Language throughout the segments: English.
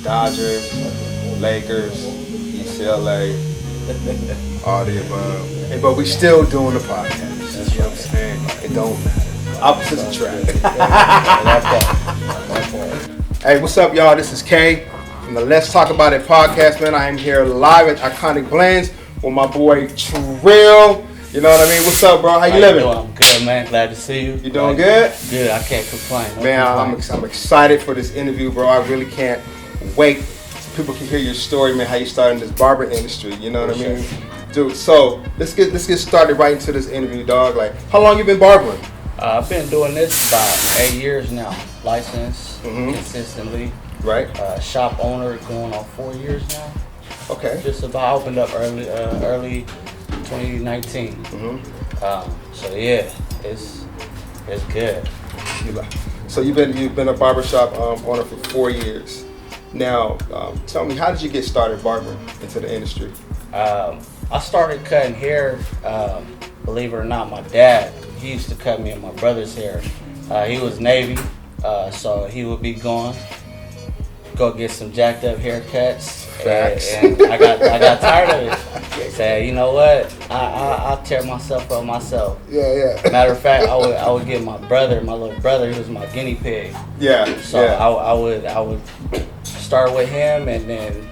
Dodgers, Lakers, UCLA, all the above. Hey, but we still doing the podcast. You know what I'm saying? It don't matter. Opposites attract. Hey, what's up, y'all? This is Kay from the Let's Talk About It podcast, man. I am here live at Iconic Blendz with my boy Trill. You know what I mean? What's up, bro? How you living? I'm good, man. Glad to see you. You doing good? Good. I can't complain. Man, I'm excited for this interview, bro. I really can't wait so people can hear your story, man, how you started in this barber industry. You know what I mean? Dude, so let's get started right into this interview, dog. Like, how long you been barbering? I've been doing this about 8 years now. Licensed consistently. Right. Shop owner going on 4 years now. Okay. Just about opened up early 2019. So yeah, it's good. So you've been a barbershop owner for 4 years. Now, tell me, how did you get started barbering into the industry? I started cutting hair. Believe it or not, my dad, he used to cut me and my brother's hair. He was Navy, so he would be gone, go get some jacked up haircuts. And I got tired of it. Said, you know what? I'll tear myself up myself. Yeah. Matter of fact, I would get my little brother, he was my guinea pig. Yeah. So yeah. I would start with him and then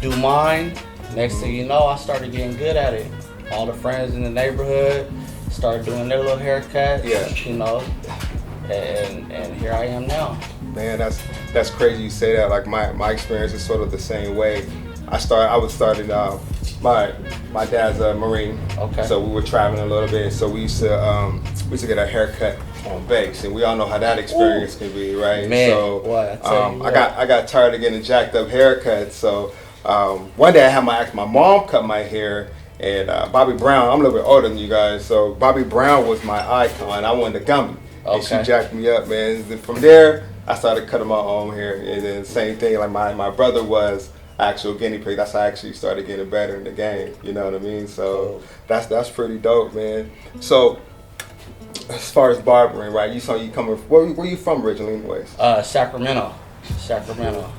do mine. Next thing you know, I started getting good at it. All the friends in the neighborhood started doing their little haircuts. Yeah. You know, and here I am now. Man, that's crazy you say that. Like my experience is sort of the same way. My dad's a Marine. Okay. So we were traveling a little bit. So we used to get a haircut on base, and we all know how that experience can be, right? Man, so boy, I got tired of getting jacked up haircuts. So one day I had my mom cut my hair, and Bobby Brown. I'm a little bit older than you guys, so Bobby Brown was my icon. I wanted the gummy, and she jacked me up, man. And from there, I started cutting my own hair, and then same thing. Like my brother was actual guinea pig. That's how I actually started getting better in the game. You know what I mean? So that's pretty dope, man. So as far as barbering, right? You coming? Where you from originally, anyways? Sacramento.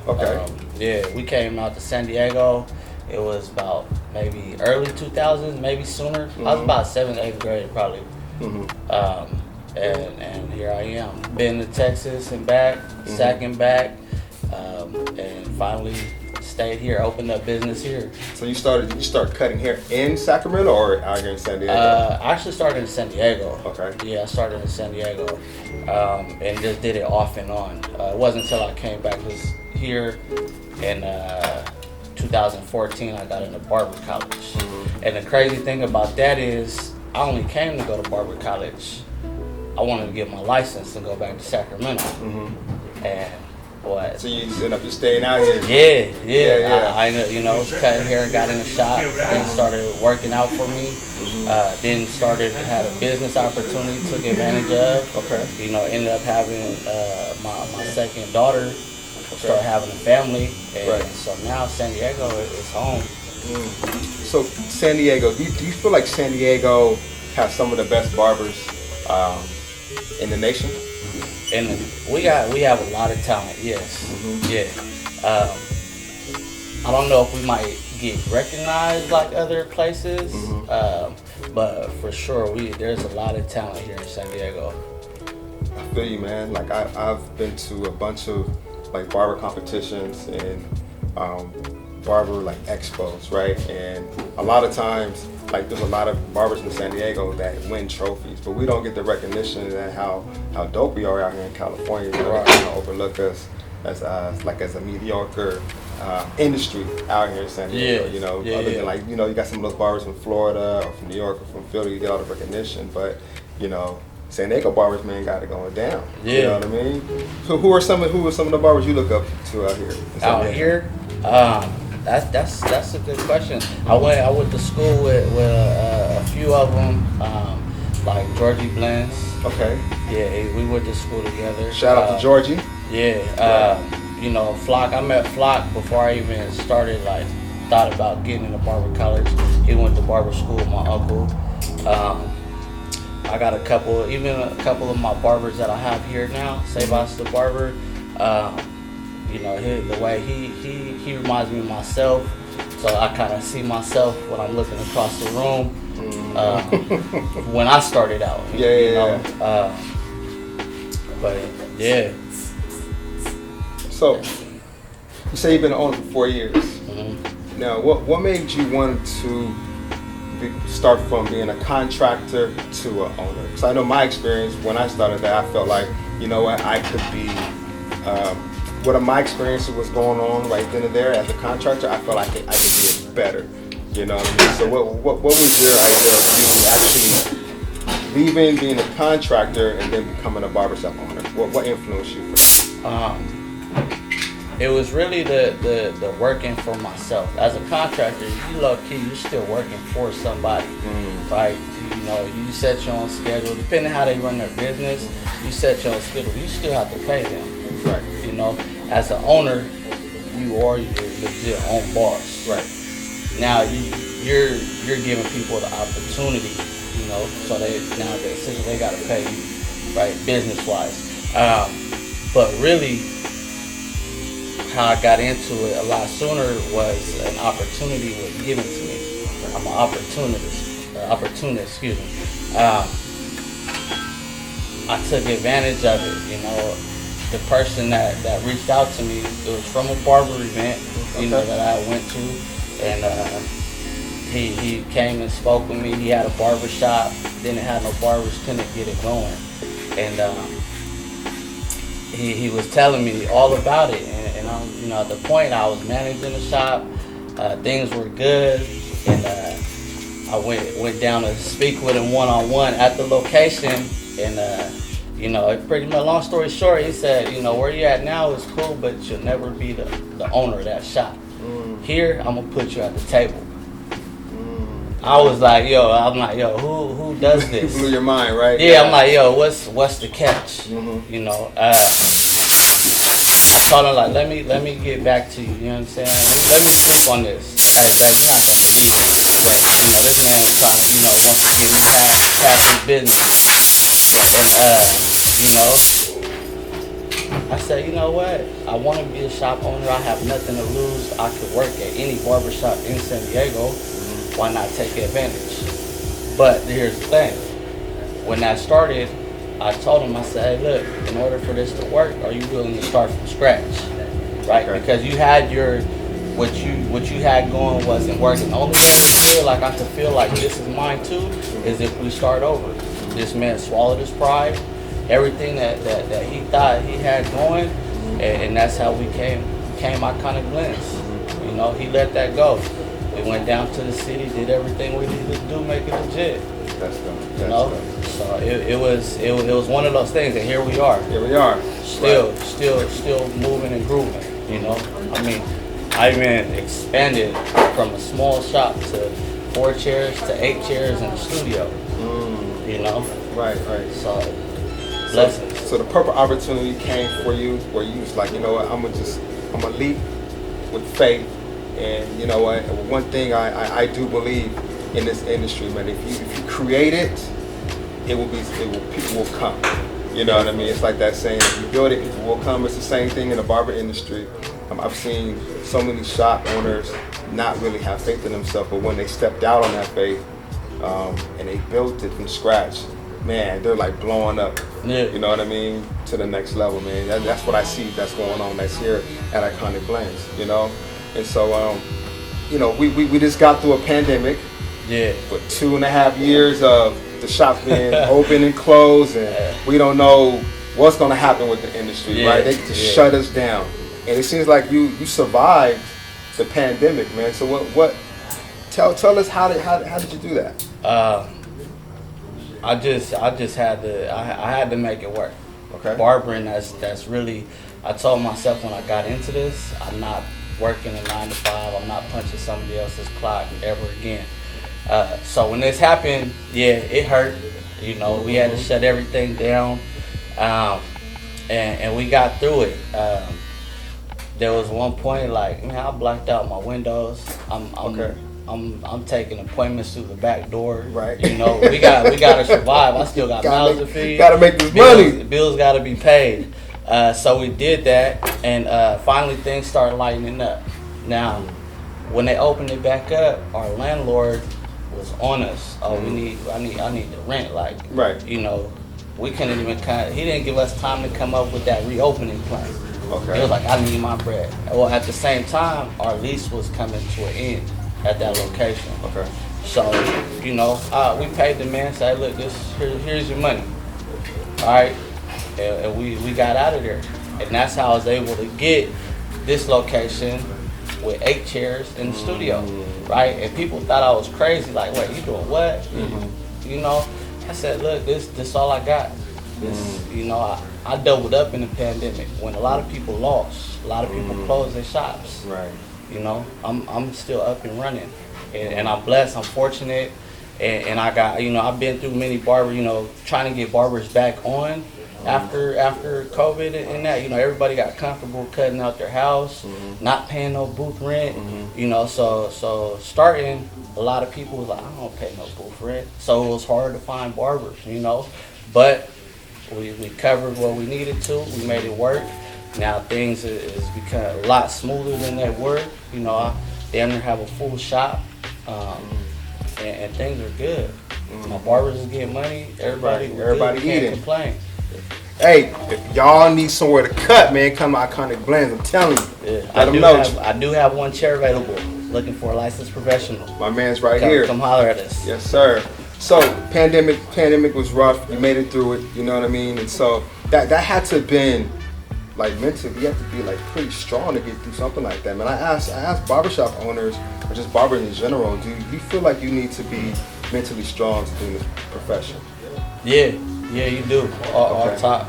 Okay. Yeah, we came out to San Diego. It was about maybe early 2000s, maybe sooner. I was about 7th, 8th grade probably. And here I am. Been to Texas and back, Sac and back, and finally stayed here, opened up business here. So you start cutting hair in Sacramento or out here in San Diego? I actually started in San Diego. Okay. Yeah, I started in San Diego, and just did it off and on. It wasn't until I came back here in 2014 I got into barber college. And the crazy thing about that is I only came to go to barber college. I wanted to get my license and go back to Sacramento. And what? So you ended up just staying out here? Yeah. I cut hair, got in the shop, then started working out for me. Then had a business opportunity, took advantage of. Okay. You know, ended up having my second daughter, started having a family, and so now San Diego is home. So San Diego, do you feel like San Diego has some of the best barbers in the nation? And we have a lot of talent, yes. Yeah. I don't know if we might get recognized like other places, but for sure there's a lot of talent here in San Diego. I feel you, man. Like I've been to a bunch of like barber competitions and barber like expos, right? And a lot of times, like there's a lot of barbers in San Diego that win trophies, but we don't get the recognition and how dope we are out here in California. You know, they kind of overlook us as a mediocre industry out here in San Diego. You know, other than like, you know, you got some of those barbers from Florida or from New York or from Philly, you get all the recognition, but you know, San Diego barbers, man, got it going down. Yeah. You know what I mean? So who are some of the barbers you look up to out here? Out here? That's a good question. I went to school with a few of them, like Georgie Blends. Okay. Yeah, we went to school together. Shout out to Georgie. Yeah. You know, Flock. I met Flock before I even started. Thought about getting into barber college. He went to barber school with my uncle. I got a couple of my barbers that I have here now. Sebas the barber. You know, the way he reminds me of myself. So I kind of see myself when I'm looking across the room when I started out. But yeah. So you say you've been on for 4 years. Mm-hmm. Now, what made you want to start from being a contractor to an owner? Because I know my experience when I started that, I felt like, you know what, I could be. What my experience was going on right then and there as a contractor, I felt like I could be it better. You know what I mean? So what was your idea of you actually leaving being a contractor and then becoming a barbershop owner? What influenced you? It was really the working for myself. As a contractor, you low key, you're still working for somebody, right? You know, you set your own schedule. Depending how they run their business, you set your own schedule. You still have to pay them, Right. You know, as an owner, you are your legit own boss. Right. Now you're giving people the opportunity, you know, so they gotta pay you, right, business wise. But really, how I got into it a lot sooner was an opportunity was given to me. I'm an opportunist, excuse me. I took advantage of it, you know. The person that reached out to me, it was from a barber event, you know, that I went to, and he came and spoke with me. He had a barber shop, didn't have no barbers, couldn't get it going, and he was telling me all about it, and I'm, you know, at the point I was managing the shop, things were good, and I went down to speak with him one-on-one at the location, and you know, pretty much, long story short, he said, you know, where you at now is cool, but you'll never be the owner of that shop. Here, I'm gonna put you at the table. I was like, who does this? Blew your mind, right? Yeah, I'm like, what's the catch? You know, I told him, like, let me get back to you. You know what I'm saying? Let me sleep on this. Hey, babe, you're not gonna believe it. You know, this man was trying to, you know, wants to get me past his business. And you know, I said, you know what? I want to be a shop owner. I have nothing to lose. I could work at any barbershop in San Diego. Why not take advantage? But here's the thing. When that started, I told him, I said, hey, look, in order for this to work, are you willing to start from scratch? Right? Okay. Because you had what you had going wasn't working. The only way we feel like I could feel like this is mine too is if we start over. This man swallowed his pride, everything that he thought he had going, and that's how we became Iconic Blendz. You know, he let that go. We went down to the city, did everything we needed to do, make it legit. That's dope. You know, so it was one of those things, and here we are. Here we are. Still moving and grooving. You know, I mean, I even expanded from a small shop to 4 chairs to 8 chairs in the studio. You know? Right. So, blessings. So the perfect opportunity came for you where you was like, you know what, I'm gonna leap with faith. And you know what, one thing I do believe in this industry, man, if you create it, people will come. You know what I mean? It's like that saying, if you build it, people will come. It's the same thing in the barber industry. I've seen so many shop owners not really have faith in themselves, but when they stepped out on that faith, and they built it from scratch, man, they're like blowing up. Yeah. You know what I mean? To the next level, man. That's what I see that's going on. That's here at Iconic Blendz, you know? And so, you know, we just got through a pandemic. Yeah. For 2.5 years of the shop being open and closed, and we don't know what's going to happen with the industry, right? They just shut us down. And it seems like you survived the pandemic, man. So what tell us how did you do that? I just had to make it work. Okay. Barbering, that's really, I told myself when I got into this, I'm not working a 9 to 5. I'm not punching somebody else's clock ever again. So when this happened, it hurt. You know, we had to shut everything down, and we got through it. There was one point, like, man, I blacked out my windows. I'm taking appointments through the back door. Right. You know, we gotta survive. I still got mouths to feed. Gotta make this money. Bills gotta be paid. So we did that, and finally things started lightening up. Now, when they opened it back up, our landlord was on us. Oh, I need the rent. Like, Right. you know, we couldn't even he didn't give us time to come up with that reopening plan. Okay. He was like, I need my bread. Well, at the same time, our lease was coming to an end at that location. Okay. So, you know, we paid the man, said, look, here's your money. All right. And we got out of there. And that's how I was able to get this location with 8 chairs in the studio, right? And people thought I was crazy, like, wait, you doing what? You know, I said, look, this all I got. You know, I doubled up in the pandemic when a lot of people lost, a lot of people closed their shops. Right. You know, I'm still up and running, and I'm blessed, I'm fortunate, and I got, you know, I've been through many trying to get barbers back on after COVID and that, you know, everybody got comfortable cutting out their house, not paying no booth rent, you know, so starting, a lot of people was like, I don't pay no booth rent, so it was hard to find barbers, you know, but we covered what we needed to, we made it work. Now things is become a lot smoother than they were, you know, I damn near have a full shop, and things are good. My barbers is getting money, everybody Everybody can't eating. complain. Hey, if y'all need somewhere to cut, man, come to Iconic Blendz. I'm telling you. Yeah, Let them know. I do have one chair available, looking for a licensed professional. My man's right here. Come holler at us. Yes, sir. So pandemic was rough. You made it through it. You know what I mean? And so that had to have been like mentally. You have to be like pretty strong to get through something like that, man. I asked barbershop owners or just barbers in general. Do you feel like you need to be mentally strong to do this profession? Yeah, you do. All top.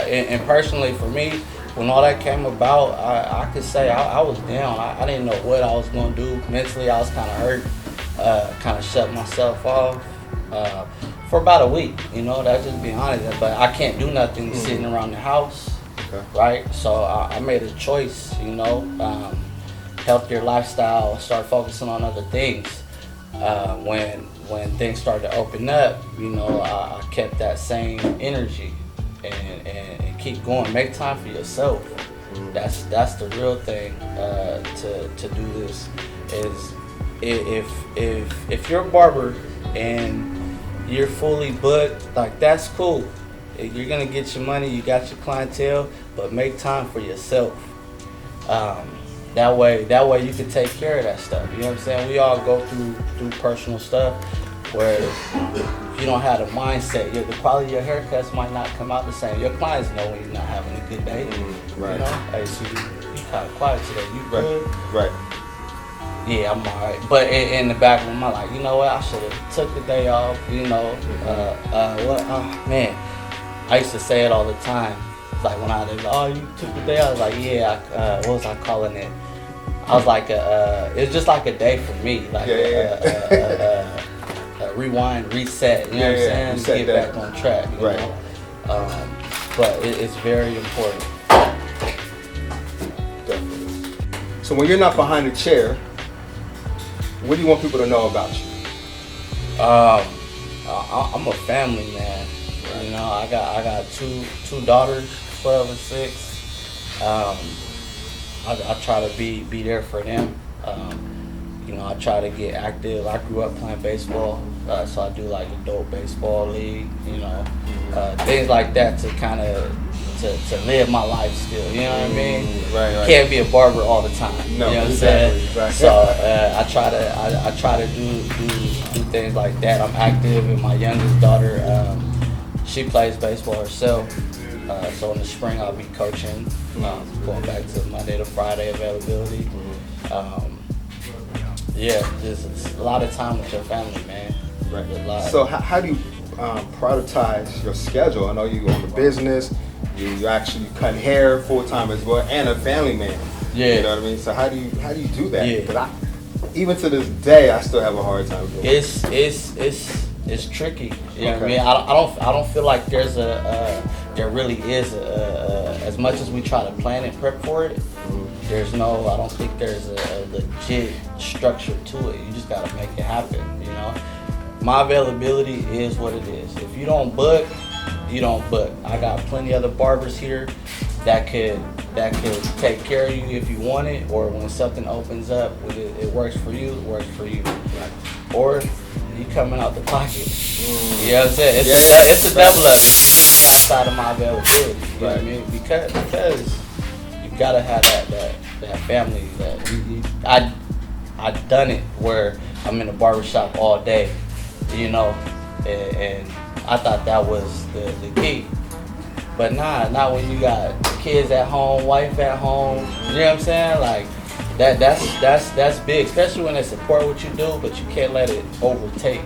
And personally, for me, when all that came about, I could say I was down. I didn't know what I was going to do. Mentally, I was kind of hurt, kind of shut myself off for about a week. You know, that's just being honest. But I can't do nothing sitting around the house, right? So I made a choice, you know, healthier lifestyle, start focusing on other things. When things started to open up, you know, I kept that same energy and keep going. Make time for yourself. That's the real thing to do this. Is if you're a barber and you're fully booked, like that's cool. You're gonna get your money, you got your clientele, but make time for yourself. That way you can take care of that stuff. You know what I'm saying? We all go through personal stuff where if you don't have the mindset, the quality of your haircuts might not come out the same. Your clients know when you're not having a good day. Right. You know? Hey, so you kind of quiet today. You good? Right. Yeah, I'm alright. But in the back of my mind, like, you know what? I should have took the day off. You know, man, I used to say it all the time. Like when they like, oh, you took the day. I was like, yeah. What was I calling it? I was like, it's just like a day for me. Like a rewind, reset. You know what I'm saying? Reset Get day. back on track. You know? But it's very important. Definitely. So when you're not behind a chair, what do you want people to know about you? I'm a family man. You know, I got two daughters, 12 and 6. I try to be there for them. You know, I try to get active. I grew up playing baseball, so I do like adult baseball league. You know, things like that to kind of to live my life still. You know what I mean? Right. Can't be a barber all the time. No, you know what I'm exactly, saying? right. So I try to do things like that. I'm active, and my youngest daughter, she plays baseball herself. So in the spring I'll be coaching, going back to Monday to Friday availability. Just a lot of time with your family, man. Right. A lot. So how do you prioritize your schedule? I know you own the business, you actually cut hair full time as well, and a family man. Yeah. You know what I mean? So how do you do that? Yeah. Because even to this day, I still have a hard time doing it. It's tricky. You know what I mean? I don't feel like there really is as much as we try to plan and prep for it. I don't think there's a legit structure to it. You just gotta make it happen. You know, my availability is what it is. If you don't book, you don't book. I got plenty other barbers here that could take care of you if you want it, or when something opens up, when it works for you, it works for you. Right? Or you coming out the pocket. You know what I'm saying? It's a double up outside of my availability. You know what I mean? Because you gotta have that family. I done it where I'm in a barbershop all day, you know, and I thought that was the key. But not when you got kids at home, wife at home. You know what I'm saying? Like that's big, especially when they support what you do, but you can't let it overtake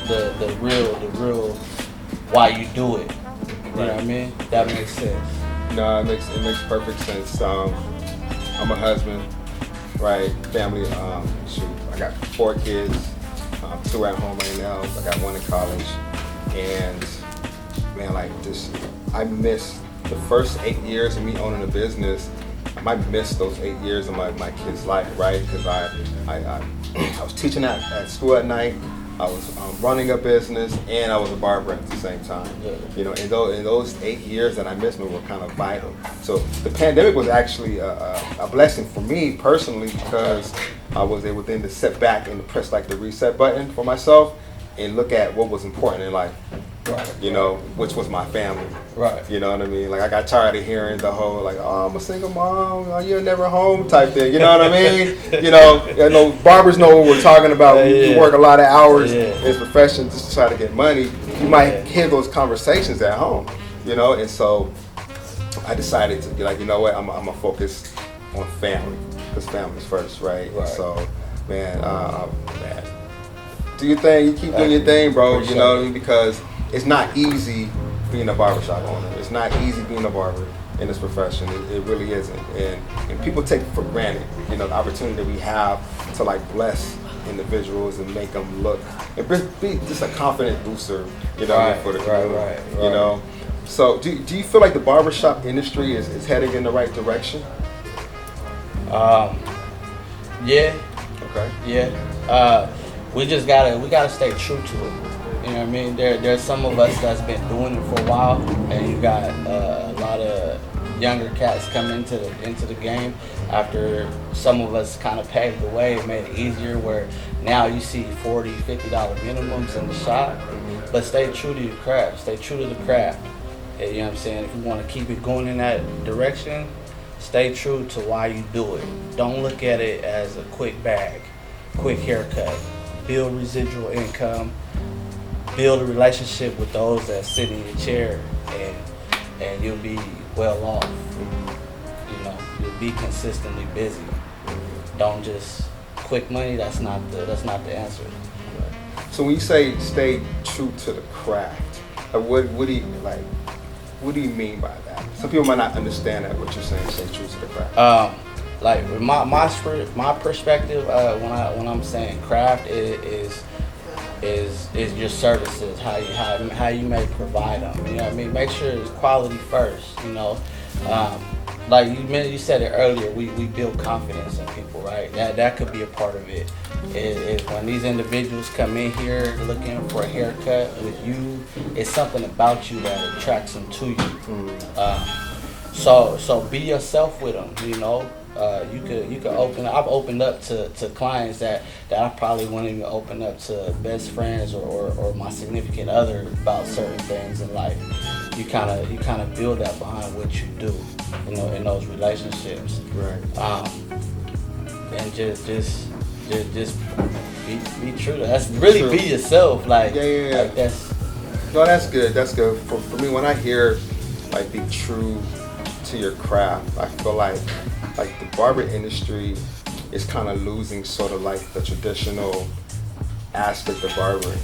the real why you do it. You know what I mean? That makes sense. No, it makes perfect sense. I'm a husband, right? Family. Shoot, I got 4 kids. 2 at home right now. I got 1 in college, and man, like I missed the first 8 years of me owning a business. I might miss those 8 years of my kid's life, right? Because I was teaching at school at night. I was running a business, and I was a barber at the same time. You know, in those 8 years that I missed were kind of vital. So the pandemic was actually a blessing for me personally, because I was able then to sit back and press like the reset button for myself and look at what was important in life. Right. You know, which was my family. Right. You know what I mean? Like I got tired of hearing the whole like, oh, I'm a single mom, oh, you're never home type thing. You know what I mean? You know, barbers know what we're talking about. We work a lot of hours in this profession just to try to get money. You might hear those conversations at home. You know, and so I decided to be like, you know what? I'm gonna focus on family, because family's first, right? So, man, do your thing. You keep doing your thing, bro. You know what I mean? Because it's not easy being a barbershop owner. It's not easy being a barber in this profession. It really isn't. And people take it for granted, you know, the opportunity that we have to like bless individuals and make them look and be just a confident booster, you know, for the community. You know. So do you feel like the barbershop industry is heading in the right direction? Yeah. Okay. Yeah. We gotta stay true to it. You know what I mean? There's some of us that's been doing it for a while, and you got a lot of younger cats come into the game after some of us kind of paved the way and made it easier, where now you see $40, $50 minimums in the shop. But stay true to your craft. Stay true to the craft. And, you know what I'm saying? If you want to keep it going in that direction, stay true to why you do it. Don't look at it as a quick bag, quick haircut. Build residual income. Build a relationship with those that sit in your chair, and you'll be well off. You know, you'll be consistently busy. Don't just quick money. That's not the answer. So when you say stay true to the craft, what do you mean by that? Some people might not understand that, what you're saying. Stay true to the craft. Like my perspective, when I'm saying craft is your services, how you may provide them. You know what I mean? Make sure it's quality first. You know, like you said it earlier. We build confidence in people, right? That could be a part of it. Is when these individuals come in here looking for a haircut with you, it's something about you that attracts them to you. So be yourself with them. You know. You could open. I've opened up to clients that I probably wouldn't even open up to best friends or my significant other about certain things in life. You kind of build that behind what you do, you know, in those relationships. Right. And just be true. That's really true. Be yourself. Like Like that's. No, that's good. That's good. For me, when I hear like be true to your craft, I feel like the barber industry is kind of losing sort of like the traditional aspect of barbering.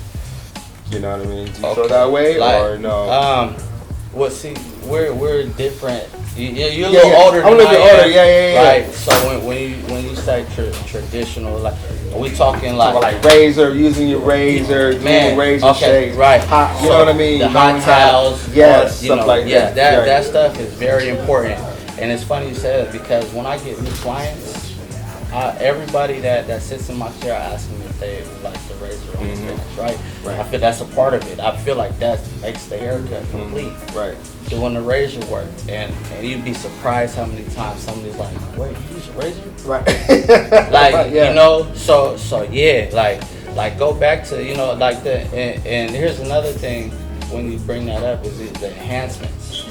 You know what I mean? Do you feel that way, or no? Well, see, we're different. You're a little older than I'm a little bit older. Yeah. Right. So when you say traditional, like, are we talking like razor, using your razor, doing razor shades, right? You know what I mean? The hot towels, stuff like that. That stuff is very important. And it's funny you said it, because when I get new clients, everybody that sits in my chair, I ask them if they would like the razor on the finish, right? I feel that's a part of it. I feel like that makes the haircut complete. Right. doing the razor work, and you'd be surprised how many times somebody's like, "Wait, you use a razor?" Right. Like, Yeah. you know, so yeah, like go back to, you know, like the, and here's another thing when you bring that up is the enhancements.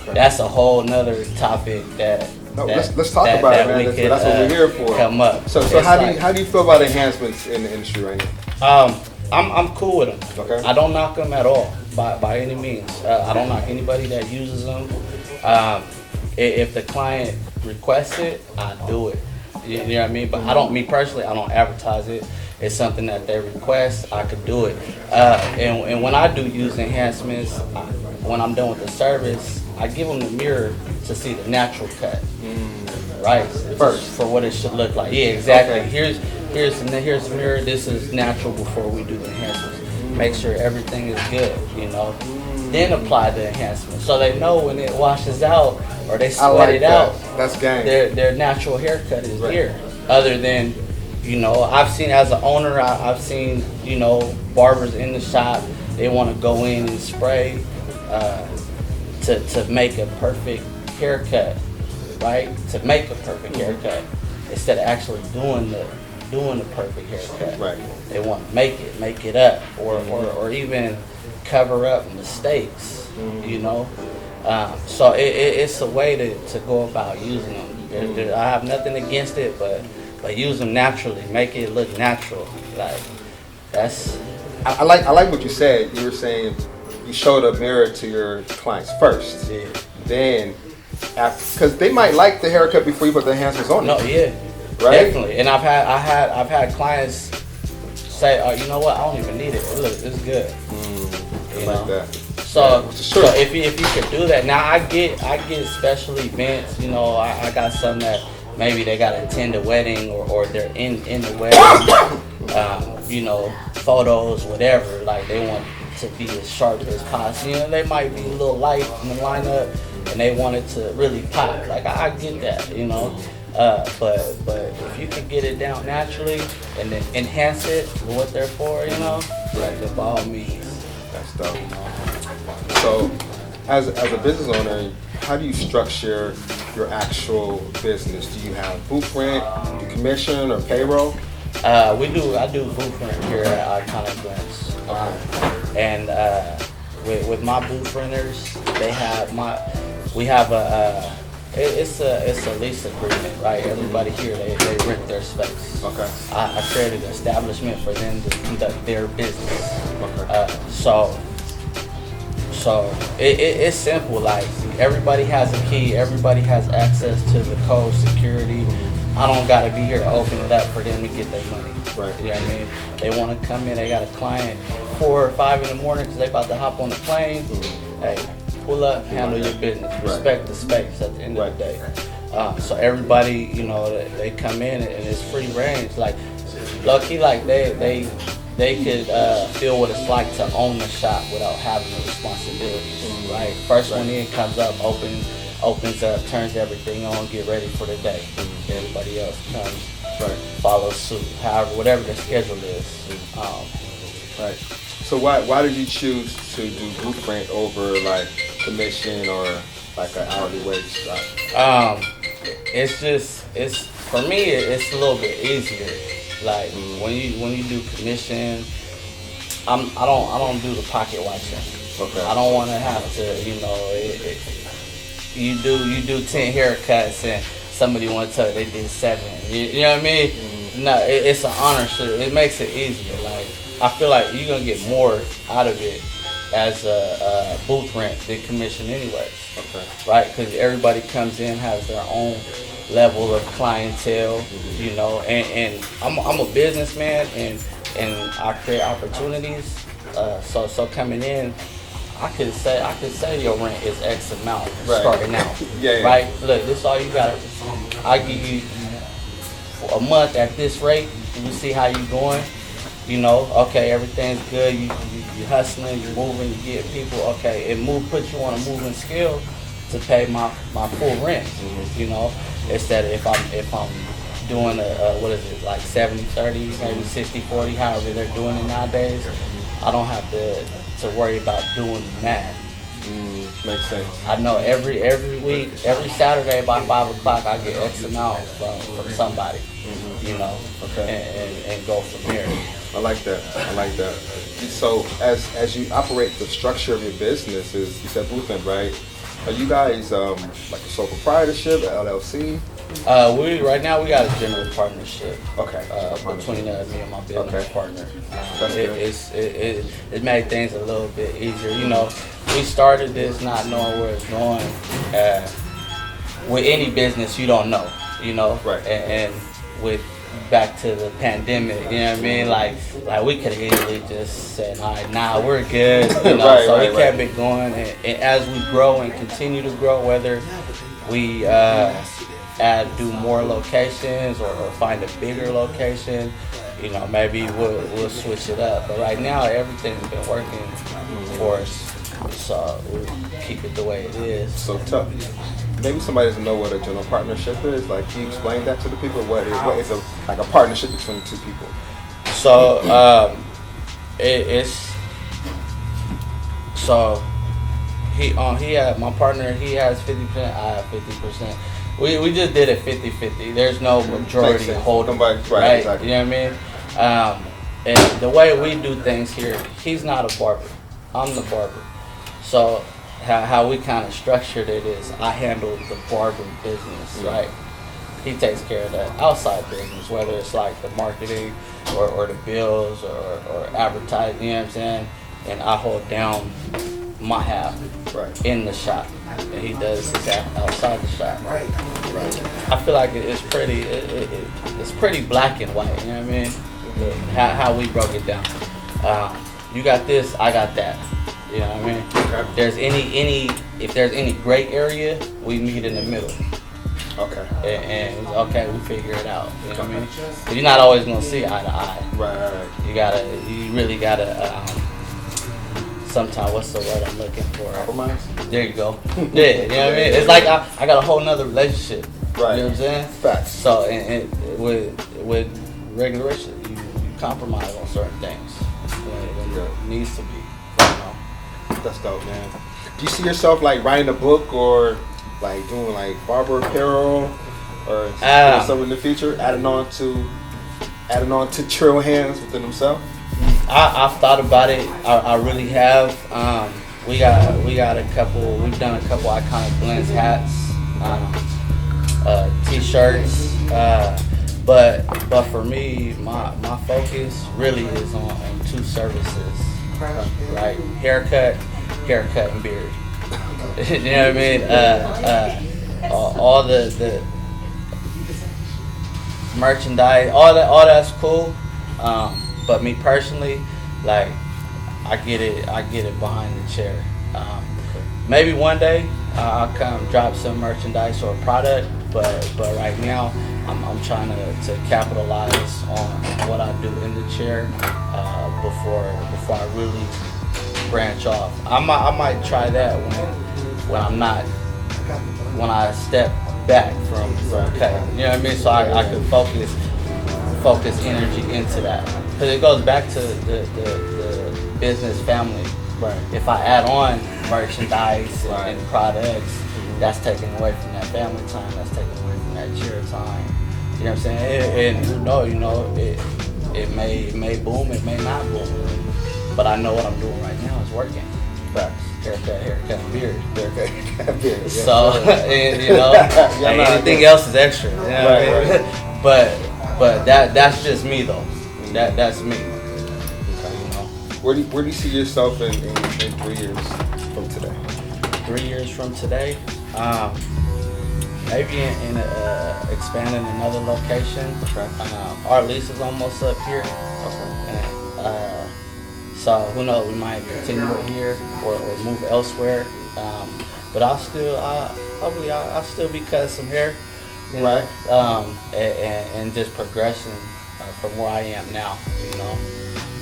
Okay. That's a whole nother topic that. No, let's talk about it, man. That's what we're here for. Come up. So how do you feel about enhancements in the industry right now? I'm cool with them. Okay. I don't knock them at all by any means. I don't knock anybody that uses them. If the client requests it, I do it. You know what I mean? But I don't. Me personally, I don't advertise it. It's something that they request. I could do it. And when I do use enhancements, when I'm done with the service, I give them the mirror to see the natural cut. Right. First, for what it should look like. Yeah, exactly. Okay. Here's the mirror. This is natural before we do the enhancements. Make sure everything is good, you know. Then apply the enhancements, so they know when it washes out or they sweat it out. That's game. Their natural haircut is here. Other than, you know, I've seen as an owner, I've seen, you know, barbers in the shop. They want to go in and spray to make a perfect haircut, right? To make a perfect haircut instead of actually doing the perfect haircut. Right. They want to make it up, or even cover up mistakes, you know. So it's a way to go about using them. I have nothing against it, but use them naturally. Make it look natural. Like that's. I like what you said. You were saying you showed a mirror to your clients first. Yeah. Then, because they might like the haircut before you put the enhancements on. No, yeah. Right? Definitely. And I've had clients say, "Oh, you know what? I don't even need it. Look, it's good." I like that. So, Sure. so if you could do that, now I get special events. You know, I got some that maybe they got to attend a wedding or they're in the wedding. You know, photos, whatever. Like they want to be as sharp as possible. You know, they might be a little light in the lineup, and they want it to really pop. Like I get that. You know. But if you can get it down naturally and then enhance it for what they're for, you know, like by all means. That's dope. So, as a business owner, how do you structure your actual business? Do you have booth rent, do you commission, or payroll? I do booth rent here at Iconic Blendz. And with my booth renters, we have a. It's a lease agreement, right? Everybody here, they rent their space. Okay. I created an establishment for them to conduct their business. Okay. So it's simple. Like everybody has a key. Everybody has access to the code security. I don't gotta be here to open it up for them to get their money. Right. You know what I mean? They want to come in. They got a client 4 or 5 in the morning because they about to hop on the plane. Hey. Pull up, handle your business, respect the space at the end of the day. So everybody, you know, they come in and it's free range. Like, lucky, like they could feel what it's like to own the shop without having the responsibilities, right? First one in comes up, opens up, turns everything on, get ready for the day. Everybody else comes, follows suit, however, whatever their schedule is. Right. So why did you choose to do booth rent over like commission or like an hourly wage job? It's for me it's a little bit easier. Like when you do commission, I don't do the pocket watching. Okay. I don't want to have to, you know, you do 10 haircuts and somebody want to tell you they did 7. You know what I mean? No, it's an honor shit. It makes it easier. Like I feel like you're gonna get more out of it as a booth rent than commission anyways. Okay. Right? Because everybody comes in, has their own level of clientele, you know, and I'm a businessman and I create opportunities. So coming in, I could say your rent is X amount starting out. Yeah. Right? Look, this is all you got. I give you for a month at this rate. We see how you going. You know, okay, everything's good. You hustling, you're moving, you get people. Okay, puts you on a moving scale to pay my full rent. You know, instead of if I'm doing what is it, like 70-30, maybe 60-40, however they're doing it nowadays. I don't have to worry about doing the math. Makes sense. I know every week, every Saturday by 5 o'clock, I get X amount from somebody, you know, and go from there. I like that. I like that. So as you operate the structure of your business, is you said Blueprint, right? Are you guys like a sole proprietorship, LLC? Right now we got a general partnership. Okay. Between me and my business partner. That's good. It made things a little bit easier. You know, we started this not knowing where it's going. With any business, you don't know. You know, right? And with back to the pandemic, you know what I mean? Like we could have easily just said, all right, nah, we're good. You know, we kept it going, and as we grow and continue to grow, whether we do more locations or find a bigger location, you know, maybe we'll switch it up. But right now, everything's been working for us, so we'll keep it the way it is. So tough. Maybe somebody doesn't know what a general partnership is. Like, can you explain that to the people? What is a partnership between two people? So he had my partner. He has 50%. I have 50%. We just did it 50-50. There's no majority holding, right? Exactly. You know what I mean? And the way we do things here, he's not a barber. I'm the barber. So how we kind of structured it is I handle the barber business, right? He takes care of the outside business, whether it's like the marketing or the bills or advertising, you know what I'm saying? And I hold down my half in the shop, and he does his half outside the shop. Right. I feel like it's pretty black and white, you know what I mean? How we broke it down. You got this, I got that. You know what I mean? Okay. If there's any gray area, we meet in the middle. Okay. And okay, we figure it out. You know what I mean? But you're not always gonna see eye to eye. Right. You really gotta. Sometimes, what's the word I'm looking for? Compromise. There you go. Yeah, you know what I mean? It's like I got a whole nother relationship. Right. You know what I'm saying? Facts. So and with regular relationship, you compromise on certain things when it needs to be. That's dope, man. Do you see yourself like writing a book or like doing like barber apparel or something in the future? Adding on to Trillhandz within himself. I've thought about it. I really have. We got a couple. We've done a couple Iconic Blendz hats, t-shirts. But for me, my focus really is on two services. Right, haircut, and beard. You know what I mean? All the merchandise, all that's cool. But me personally, like I get it behind the chair. Maybe one day I'll come drop some merchandise or product, but right now I'm trying to capitalize on what I do in the chair before I really branch off. I might try that when I step back from cutting. You know what I mean? So I can focus energy into that, because it goes back to the business family. Right. If I add on merchandise and products, that's taken away from that family time. That's taken away from that chair time. You know what I'm saying? And you know, it may boom, it may not boom. But I know what I'm doing right now is working. Facts. Haircut, and beard. Haircut, beard. Yeah. So, and, you know, anything else is extra. You know what I mean? But that's just me though. That's me. Okay. You know. Where do you see yourself in 3 years from today? 3 years from today, maybe in expanding another location. Okay. Our lease is almost up here. Okay. So who knows? We might continue it here or move elsewhere. But I'll still be cutting some hair. You know, and just progressing from where I am now. You know,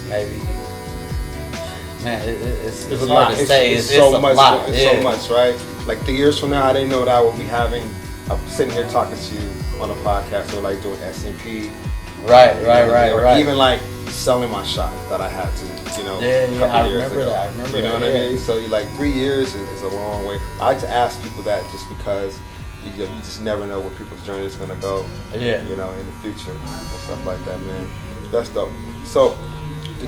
maybe. Man, it's hard to say. It's so much. It's so much, right? Like 3 years from now, I didn't know that I would be I'm sitting here talking to you on a podcast or like doing S&P. Right. Even like selling my shop that I had to, you know, Yeah, a couple I years remember ago. that. I remember You know that, what I yeah. mean? So like 3 years is a long way. I like to ask people that just because you just never know where people's journey is gonna go. Yeah. You know, in the future and stuff like that, man. That's dope. So,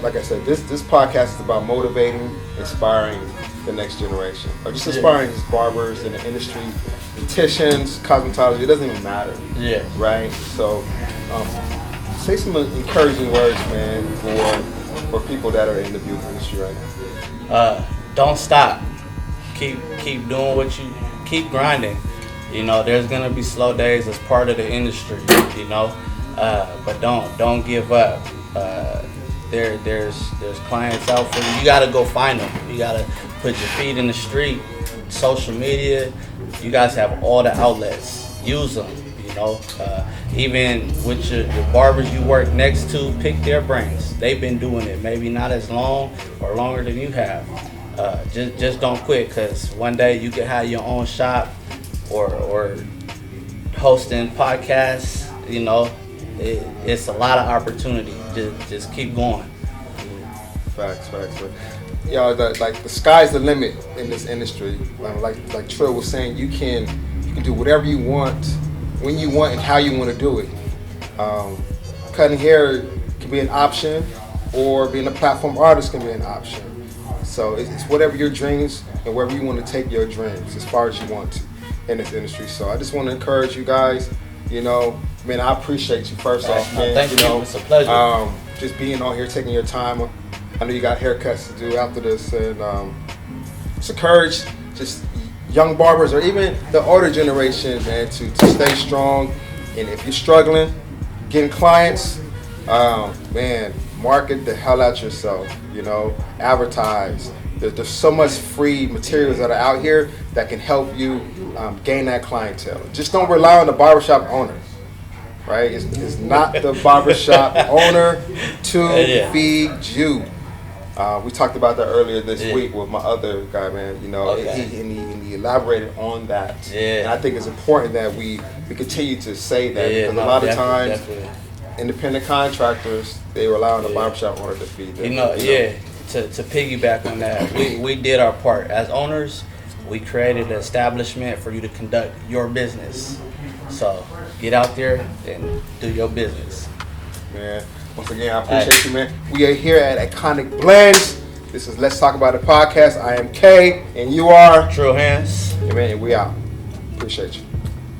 like I said, this podcast is about motivating, inspiring the next generation, or just inspiring just barbers in the industry, estheticians, cosmetologists. It doesn't even matter. Yeah. Right. So, say some encouraging words, man, for people that are in the beauty industry right now. Don't stop. Keep doing what you keep grinding. You know, there's gonna be slow days as part of the industry. You know, but don't give up. There's clients out for you. You gotta go find them. You gotta put your feet in the street. Social media. You guys have all the outlets. Use them. You know, even with your barbers you work next to, pick their brains. They've been doing it, maybe not as long or longer than you have. Just don't quit, because one day you can have your own shop or hosting podcasts. You know, it's a lot of opportunity. Just keep going. Facts. You know, like the sky's the limit in this industry. Like Trill was saying, you can do whatever you want, when you want, and how you want to do it. Cutting hair can be an option, or being a platform artist can be an option. So it's whatever your dreams and wherever you want to take your dreams as far as you want to in this industry. So I just want to encourage you guys. You know, man, I appreciate you first off, man. Thank you. Know, It's a pleasure. Just being on here, taking your time. I know you got haircuts to do after this, and just encourage just young barbers or even the older generation, man, to stay strong. And if you're struggling getting clients, man, market the hell out yourself. You know, advertise. There's so much free materials that are out here that can help you gain that clientele. Just don't rely on the barbershop owner, right? It's not the barbershop owner to feed you. We talked about that earlier this week with my other guy, man. You know, he elaborated on that. Yeah. And I think it's important that we continue to say that, because a lot of times independent contractors, they rely on the barbershop owner to feed them. You know. To piggyback on that, we did our part. As owners, we created an establishment for you to conduct your business. So get out there and do your business. Man, once again, I appreciate you, man. We are here at Iconic Blendz. This is Let's Talk About It podcast. I am K, and you are Trillhandz. Man, we out. Appreciate you.